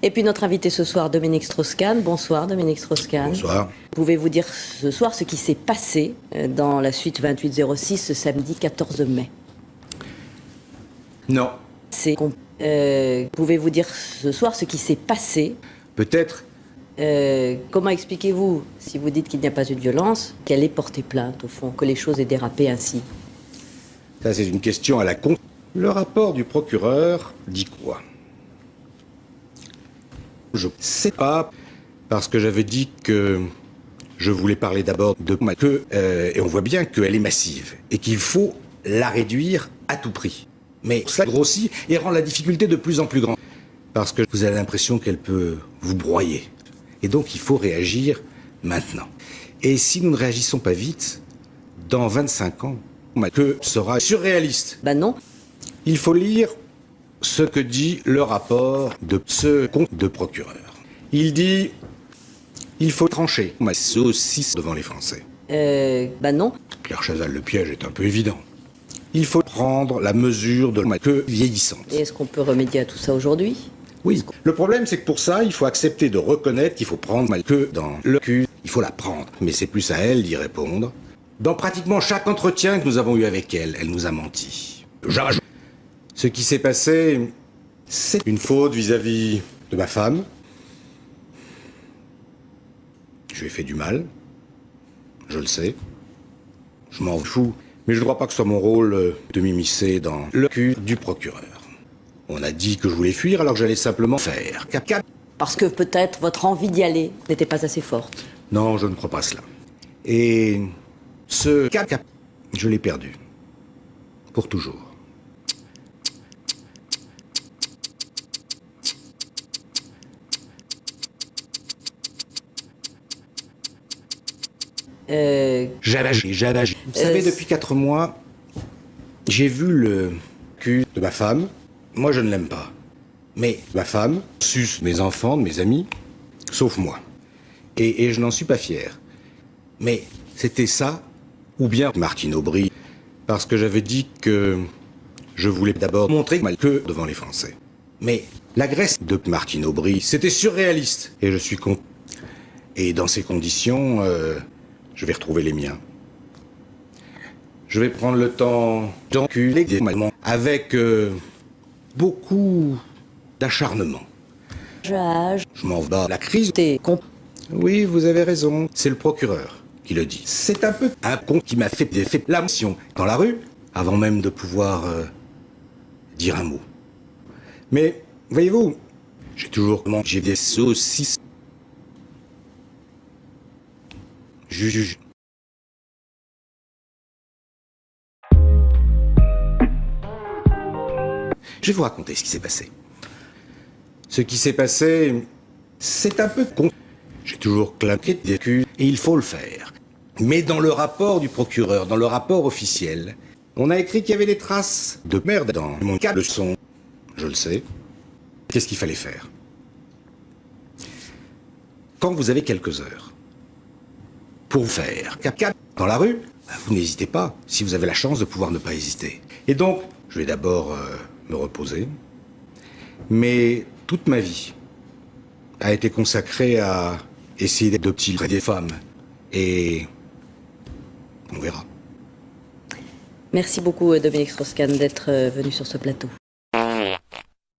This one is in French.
Et puis notre invité ce soir, Dominique Strauss-Kahn. Bonsoir Dominique Strauss-Kahn. Bonsoir. Pouvez-vous dire ce soir ce qui s'est passé dans la suite 2806 ce samedi 14 mai? Non. Pouvez-vous dire ce soir ce qui s'est passé? Peut-être. Comment expliquez-vous, si vous dites qu'il n'y a pas eu de violence, qu'elle ait porté plainte au fond, que les choses aient dérapé ainsi? Ça, c'est une question à la con. Le rapport du procureur dit quoi? Je ne sais pas, parce que j'avais dit que je voulais parler d'abord de et on voit bien qu'elle est massive et qu'il faut la réduire à tout prix. Mais ça grossit et rend la difficulté de plus en plus grande, parce que vous avez l'impression qu'elle peut vous broyer. Et donc il faut réagir maintenant. Et si nous ne réagissons pas vite, dans 25 ans, que sera surréaliste. Ben non. Il faut lire ce que dit le rapport de ce compte de procureur. Il dit, il faut trancher. C'est aussi devant les Français. Ben non. Pierre Chazal, le piège est un peu évident. Il faut prendre la mesure de la queue vieillissante. Et est-ce qu'on peut remédier à tout ça aujourd'hui? Oui. Le problème, c'est que pour ça, il faut accepter de reconnaître qu'il faut prendre la queue dans le cul. Il faut la prendre. Mais c'est plus à elle d'y répondre. Dans pratiquement chaque entretien que nous avons eu avec elle, elle nous a menti. Ce qui s'est passé, c'est une faute vis-à-vis de ma femme. Je lui ai fait du mal. Je le sais. Je m'en fous. Mais je ne crois pas que ce soit mon rôle de m'immiscer dans le cul du procureur. On a dit que je voulais fuir alors que j'allais simplement faire. Parce que peut-être votre envie d'y aller n'était pas assez forte. Non, je ne crois pas cela. Et ce cap, je l'ai perdu. Pour toujours. J'avais agi. Vous savez, depuis 4 mois, j'ai vu le cul de ma femme. Moi, je ne l'aime pas. Mais ma femme suce mes enfants, mes amis, sauf moi. Et je n'en suis pas fier. Mais c'était ça, ou bien Martine Aubry, parce que j'avais dit que je voulais d'abord montrer ma queue devant les Français. Mais la Grèce de Martine Aubry, c'était surréaliste. Et je suis con. Et dans ces conditions, je vais retrouver les miens. Je vais prendre le temps d'enculer des mamans avec beaucoup d'acharnement. Je m'en bats. La crise. Oui, vous avez raison. C'est le procureur qui le dit. C'est un peu un con qui m'a fait la mission dans la rue, avant même de pouvoir dire un mot. Mais, voyez-vous, j'ai toujours mangé des saucisses. Juge. Je vais vous raconter ce qui s'est passé. Ce qui s'est passé, c'est un peu con. J'ai toujours claqué des culs et il faut le faire. Mais dans le rapport du procureur, dans le rapport officiel, on a écrit qu'il y avait des traces de merde dans mon cas de son. Je le sais. Qu'est-ce qu'il fallait faire? Quand vous avez quelques heures pour faire cap dans la rue, vous n'hésitez pas, si vous avez la chance de pouvoir ne pas hésiter. Et donc, je vais d'abord me reposer. Mais toute ma vie a été consacrée à essayer d'être petit près des femmes. Et on verra. Merci beaucoup Dominique Strauss-Kahn d'être venu sur ce plateau.